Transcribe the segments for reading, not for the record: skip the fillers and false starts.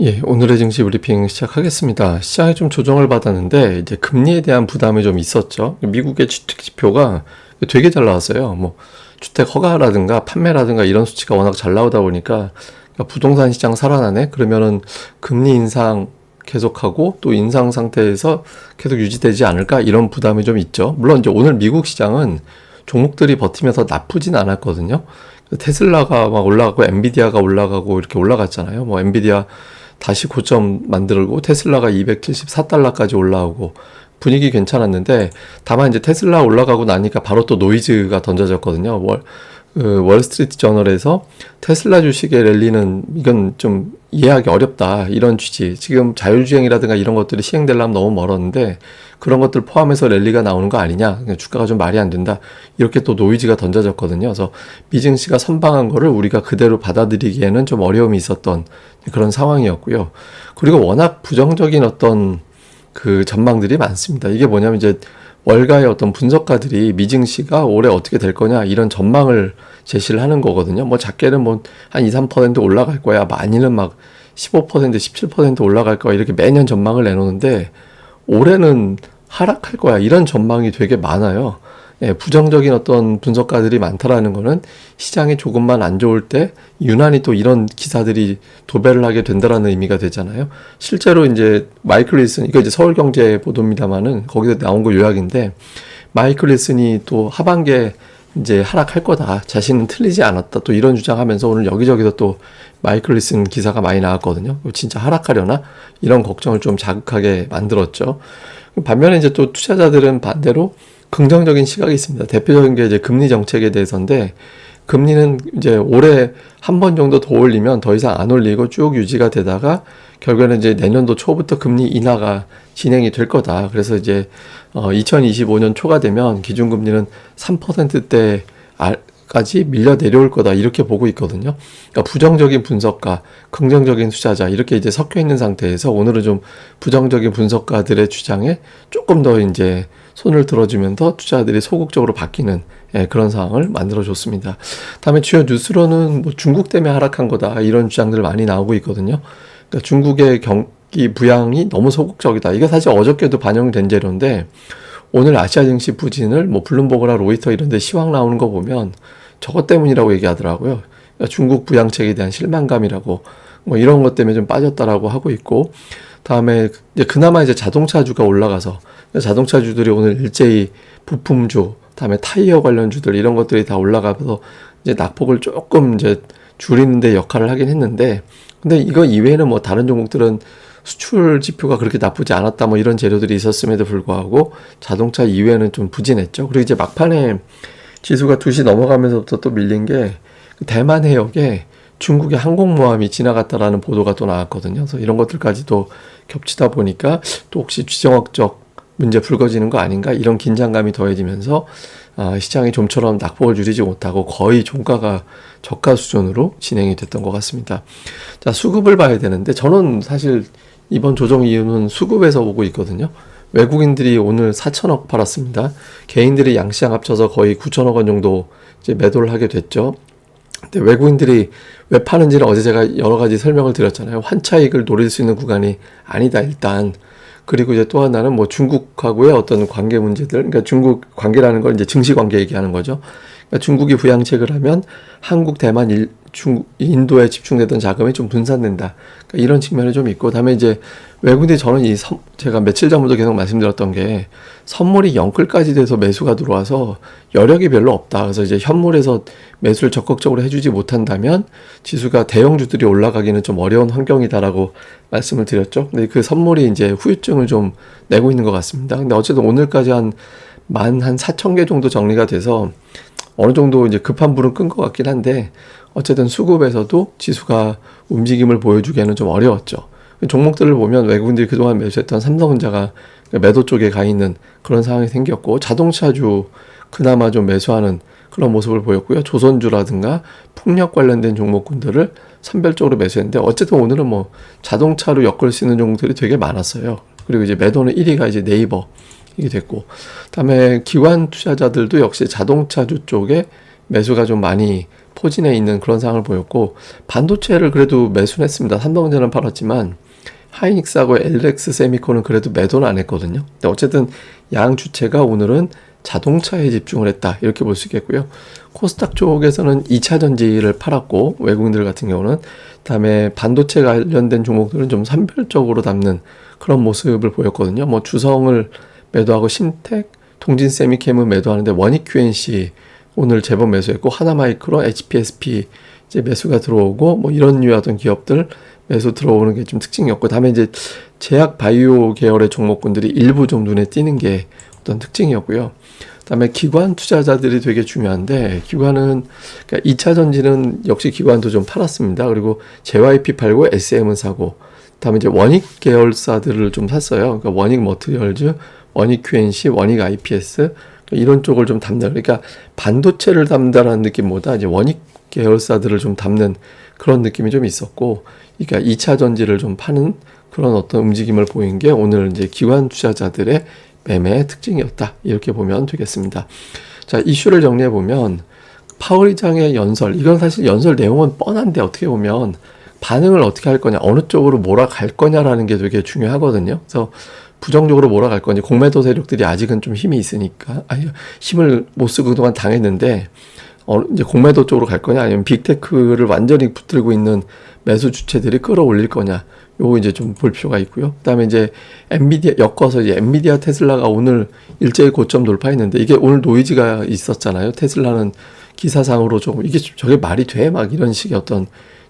예, 오늘의 증시 브리핑 시작하겠습니다. 시장이 좀 조정을 받았는데 이제 금리에 대한 부담이 좀 있었죠. 미국의 주택 지표가 되게 잘 나왔어요. 뭐 주택 허가라든가 판매라든가 이런 수치가 워낙 잘 나오다 보니까 부동산 시장 살아나네. 그러면은 금리 인상 계속하고 또 인상 상태에서 계속 유지되지 않을까 이런 부담이 좀 있죠. 물론 이제 오늘 미국 시장은 종목들이 버티면서 나쁘진 않았거든요. 테슬라가 막 올라가고 엔비디아가 올라가고 이렇게 올라갔잖아요. 뭐 엔비디아 다시 고점 만들고 테슬라가 274달러까지 올라오고 분위기 괜찮았는데, 다만 이제 테슬라 올라가고 나니까 바로 또 노이즈가 던져졌거든요. 월스트리트 저널에서 테슬라 주식의 랠리는 이건 좀 이해하기 어렵다 이런 취지, 지금 자율주행이라든가 이런 것들이 시행되려면 너무 멀었는데 그런 것들 포함해서 랠리가 나오는 거 아니냐, 주가가 좀 말이 안 된다, 이렇게 또 노이즈가 던져졌거든요. 그래서 미증시가 선방한 거를 우리가 그대로 받아들이기에는 좀 어려움이 있었던 그런 상황이었고요. 그리고 워낙 부정적인 어떤 그 전망들이 많습니다. 이게 뭐냐면 이제 월가의 어떤 분석가들이 미증시가 올해 어떻게 될 거냐 이런 전망을 제시를 하는 거거든요. 뭐 작게는 뭐 한 2, 3% 올라갈 거야, 많이는 막 15%, 17% 올라갈 거야, 이렇게 매년 전망을 내놓는데 올해는 하락할 거야 이런 전망이 되게 많아요. 예, 부정적인 어떤 분석가들이 많다라는 거는 시장이 조금만 안 좋을 때 유난히 또 이런 기사들이 도배를 하게 된다라는 의미가 되잖아요. 실제로 이제 마이클 윌슨, 이거 이제 서울경제 보도입니다만은 거기서 나온 거 요약인데, 마이클 윌슨이 또 하반기에 이제 하락할 거다, 자신은 틀리지 않았다, 또 이런 주장하면서 오늘 여기저기서 또 마이클 윌슨 기사가 많이 나왔거든요. 진짜 하락하려나 이런 걱정을 좀 자극하게 만들었죠. 반면에 이제 또 투자자들은 반대로 긍정적인 시각이 있습니다. 대표적인 게 이제 금리 정책에 대해서인데, 금리는 이제 올해 한 번 정도 더 올리면 더 이상 안 올리고 쭉 유지가 되다가 결국에는 이제 내년도 초부터 금리 인하가 진행이 될 거다. 그래서 이제 2025년 초가 되면 기준금리는 3%대까지 밀려 내려올 거다, 이렇게 보고 있거든요. 그러니까 부정적인 분석가, 긍정적인 투자자 이렇게 이제 섞여 있는 상태에서 오늘은 좀 부정적인 분석가들의 주장에 조금 더 이제 손을 들어주면서 투자자들이 소극적으로 바뀌는 그런 상황을 만들어줬습니다. 다음에 주요 뉴스로는 뭐 중국 때문에 하락한 거다 이런 주장들 많이 나오고 있거든요. 그러니까 중국의 경기 부양이 너무 소극적이다. 이게 사실 어저께도 반영된 재료인데, 오늘 아시아 증시 부진을 뭐 블룸버그나 로이터 이런 데 시황 나오는 거 보면 저것 때문이라고 얘기하더라고요. 그러니까 중국 부양책에 대한 실망감이라고, 뭐 이런 것 때문에 좀 빠졌다라고 하고 있고, 다음에 이제 그나마 이제 자동차주가 올라가서 자동차주들이 오늘 일제히 부품주, 다음에 타이어 관련주들 이런 것들이 다 올라가서 이제 낙폭을 조금 이제 줄이는 데 역할을 하긴 했는데, 근데 이거 이외에는 뭐 다른 종목들은 수출 지표가 그렇게 나쁘지 않았다 뭐 이런 재료들이 있었음에도 불구하고 자동차 이외에는 좀 부진했죠. 그리고 이제 막판에 지수가 2시 넘어가면서부터 또 밀린 게 대만 해역에 중국의 항공모함이 지나갔다라는 보도가 또 나왔거든요. 그래서 이런 것들까지도 겹치다 보니까 또 혹시 지정학적 문제 불거지는 거 아닌가 이런 긴장감이 더해지면서 시장이 좀처럼 낙폭을 줄이지 못하고 거의 종가가 저가 수준으로 진행이 됐던 것 같습니다. 자, 수급을 봐야 되는데 저는 사실 이번 조정 이유는 수급에서 보고 있거든요. 외국인들이 오늘 4천억 팔았습니다. 개인들이 양시장 합쳐서 거의 9천억 원 정도 이제 매도를 하게 됐죠. 근데 외국인들이 왜 파는지는 어제 제가 여러 가지 설명을 드렸잖아요. 환차익을 노릴 수 있는 구간이 아니다, 일단. 그리고 이제 또 하나는 뭐 중국하고의 어떤 관계 문제들, 그러니까 중국 관계라는 걸 이제 증시 관계 얘기하는 거죠. 그러니까 중국이 부양책을 하면 한국, 대만, 인도에 집중되던 자금이 좀 분산된다. 그러니까 이런 측면이 좀 있고, 다음에 이제 외국인들이 저는 제가 며칠 전부터 계속 말씀드렸던 게 선물이 영끌까지 돼서 매수가 들어와서 여력이 별로 없다. 그래서 이제 현물에서 매수를 적극적으로 해주지 못한다면 지수가 대형주들이 올라가기는 좀 어려운 환경이다라고 말씀을 드렸죠. 근데 그 선물이 이제 후유증을 좀 내고 있는 것 같습니다. 근데 어쨌든 오늘까지 한 14,000개 정도 정리가 돼서 어느 정도 이제 급한 불은 끈 것 같긴 한데, 어쨌든 수급에서도 지수가 움직임을 보여주기에는 좀 어려웠죠. 종목들을 보면 외국인들이 그동안 매수했던 삼성전자가 매도 쪽에 가 있는 그런 상황이 생겼고, 자동차주 그나마 좀 매수하는 그런 모습을 보였고요. 조선주라든가 풍력 관련된 종목군들을 선별적으로 매수했는데, 어쨌든 오늘은 뭐 자동차로 엮을 수 있는 종목들이 되게 많았어요. 그리고 이제 매도는 1위가 이제 네이버 이게 됐고, 그다음에 기관 투자자들도 역시 자동차주 쪽에 매수가 좀 많이 포진해 있는 그런 상황을 보였고, 반도체를 그래도 매수는 했습니다. 삼성전자는 팔았지만 하이닉스하고 LX 세미콘은 그래도 매도는 안 했거든요. 근데 어쨌든 양 주체가 오늘은 자동차에 집중을 했다, 이렇게 볼 수 있겠고요. 코스닥 쪽에서는 2차 전지를 팔았고, 외국인들 같은 경우는, 그다음에 반도체 관련된 종목들은 좀 산별적으로 담는 그런 모습을 보였거든요. 뭐 주성을 매도하고 신택, 동진세미캠은 매도하는데, 원익 QNC 오늘 제법 매수했고, 하나마이크로, HPSP 이제 매수가 들어오고, 뭐 이런 류의 어떤 기업들 매수 들어오는 게 좀 특징이었고, 다음에 이제 제약 바이오 계열의 종목군들이 일부 좀 눈에 띄는 게 어떤 특징이었고요. 그다음에 기관 투자자들이 되게 중요한데, 기관은 그러니까 2차 전지는 역시 기관도 좀 팔았습니다. 그리고 JYP 팔고 SM은 사고, 그다음에 이제 원익 계열사들을 좀 샀어요. 그러니까 원익 머티리얼즈, 원익 QNC, 원익 IPS 이런 쪽을 좀 담는, 그러니까 반도체를 담는다는 느낌보다 이제 원익 계열사들을 좀 담는 그런 느낌이 좀 있었고, 그러니까 2차 전지를 좀 파는 그런 어떤 움직임을 보인 게 오늘 이제 기관 투자자들의 매매의 특징이었다, 이렇게 보면 되겠습니다. 자, 이슈를 정리해 보면 파월 의장의 연설, 이건 사실 연설 내용은 뻔한데 어떻게 보면 반응을 어떻게 할 거냐, 어느 쪽으로 몰아갈 거냐라는 게 되게 중요하거든요. 그래서 부정적으로 몰아갈 건지, 공매도 세력들이 아직은 좀 힘이 있으니까, 아니, 힘을 못 쓰고 그동안 당했는데, 이제 공매도 쪽으로 갈 거냐, 아니면 빅테크를 완전히 붙들고 있는 매수 주체들이 끌어올릴 거냐, 요거 이제 좀 볼 필요가 있고요. 그 다음에 이제 엔비디아, 엮어서 이제 엔비디아 테슬라가 오늘 일제히 고점 돌파했는데, 이게 오늘 노이즈가 있었잖아요. 테슬라는 기사상으로 좀, 이게 저게 말이 돼? 막 이런 식의 어떤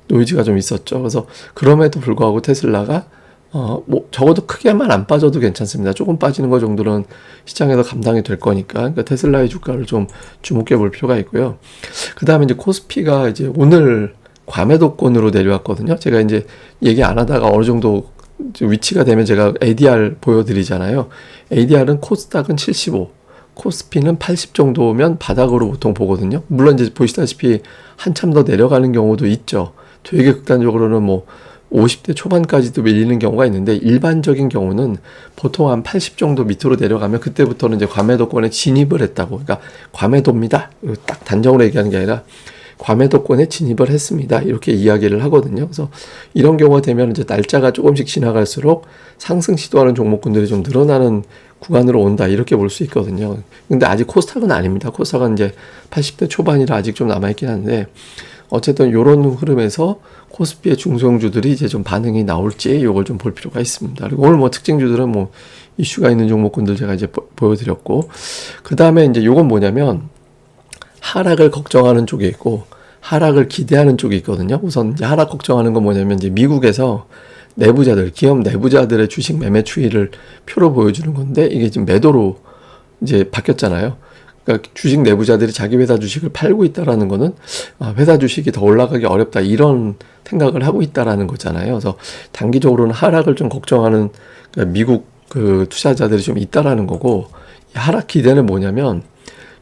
노이즈가 좀 있었죠. 그래서 그럼에도 불구하고 테슬라가 뭐 적어도 크게만 안 빠져도 괜찮습니다. 조금 빠지는 거 정도는 시장에서 감당이 될 거니까, 그러니까 테슬라의 주가를 좀 주목해 볼 필요가 있고요. 그 다음에 이제 코스피가 이제 오늘 과매도권으로 내려왔거든요. 제가 이제 얘기 안 하다가 어느 정도 위치가 되면 제가 ADR 보여드리잖아요. ADR은 코스닥은 75, 코스피는 80 정도면 바닥으로 보통 보거든요. 물론 이제 보시다시피 한참 더 내려가는 경우도 있죠. 되게 극단적으로는 뭐 50대 초반까지도 밀리는 경우가 있는데, 일반적인 경우는 보통 한 80 정도 밑으로 내려가면 그때부터는 이제 과매도권에 진입을 했다고, 그러니까 과매도입니다, 딱 단정으로 얘기하는 게 아니라 과매도권에 진입을 했습니다, 이렇게 이야기를 하거든요. 그래서 이런 경우가 되면 이제 날짜가 조금씩 지나갈수록 상승 시도하는 종목군들이 좀 늘어나는 구간으로 온다, 이렇게 볼 수 있거든요. 근데 아직 코스닥은 아닙니다. 코스닥은 이제 80대 초반이라 아직 좀 남아있긴 한데, 어쨌든 이런 흐름에서 코스피의 중소형주들이 이제 좀 반응이 나올지 이걸 좀 볼 필요가 있습니다. 그리고 오늘 뭐 특징주들은 뭐 이슈가 있는 종목군들 제가 이제 보여드렸고, 그 다음에 이제 요건 뭐냐면 하락을 걱정하는 쪽이 있고 하락을 기대하는 쪽이 있거든요. 우선 이제 하락 걱정하는 건 뭐냐면, 이제 미국에서 내부자들, 기업 내부자들의 주식 매매 추이를 표로 보여주는 건데, 이게 지금 매도로 이제 바뀌었잖아요. 그러니까 주식 내부자들이 자기 회사 주식을 팔고 있다라는 거는 회사 주식이 더 올라가기 어렵다, 이런 생각을 하고 있다라는 거잖아요. 그래서 단기적으로는 하락을 좀 걱정하는, 그러니까 미국 그 투자자들이 좀 있다라는 거고, 이 하락 기대는 뭐냐면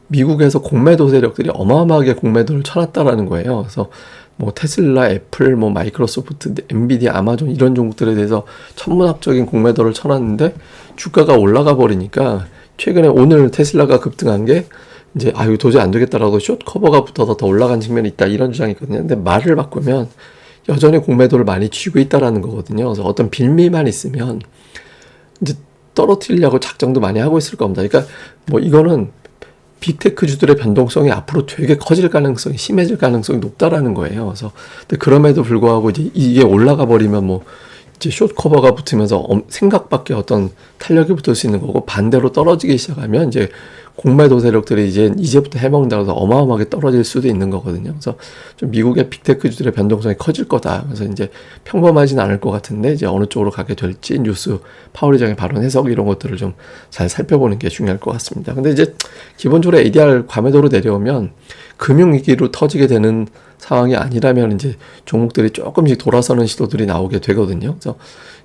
미국에서 공매도 세력들이 어마어마하게 공매도를 쳐놨다라는 거예요. 그래서 뭐 테슬라, 애플, 뭐 마이크로소프트, 엔비디아, 아마존 이런 종목들에 대해서 천문학적인 공매도를 쳐놨는데 주가가 올라가 버리니까, 최근에 오늘 테슬라가 급등한 게 이제 도저히 안 되겠다라고 숏 커버가 붙어서 더 올라간 측면이 있다, 이런 주장이 있거든요. 근데 말을 바꾸면 여전히 공매도를 많이 쥐고 있다라는 거거든요. 그래서 어떤 빌미만 있으면 이제 떨어뜨리려고 작정도 많이 하고 있을 겁니다. 그러니까 뭐 이거는 빅테크주들의 변동성이 앞으로 되게 커질 가능성이, 심해질 가능성이 높다라는 거예요. 그래서 근데 그럼에도 불구하고 이제 이게 올라가 버리면 뭐 이제 숏 커버가 붙으면서 생각밖에 어떤 탄력이 붙을 수 있는 거고, 반대로 떨어지기 시작하면 이제 공매도 세력들이 이제부터 해먹는다고 해서 어마어마하게 떨어질 수도 있는 거거든요. 그래서 좀 미국의 빅테크주들의 변동성이 커질 거다. 그래서 이제 평범하진 않을 것 같은데, 이제 어느 쪽으로 가게 될지 뉴스, 파월 의장의 발언 해석 이런 것들을 좀 잘 살펴보는 게 중요할 것 같습니다. 근데 이제 기본적으로 ADR 과매도로 내려오면 금융위기로 터지게 되는 상황이 아니라면 이제 종목들이 조금씩 돌아서는 시도들이 나오게 되거든요. 그래서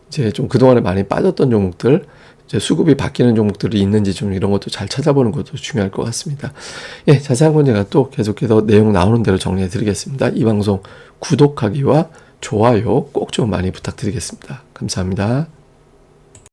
이제 좀 그동안에 많이 빠졌던 종목들, 이제 수급이 바뀌는 종목들이 있는지 좀 이런 것도 잘 찾아보는 것도 중요할 것 같습니다. 예, 자세한 건 제가 또 계속해서 내용 나오는 대로 정리해 드리겠습니다. 이 방송 구독하기와 좋아요 꼭 좀 많이 부탁드리겠습니다. 감사합니다.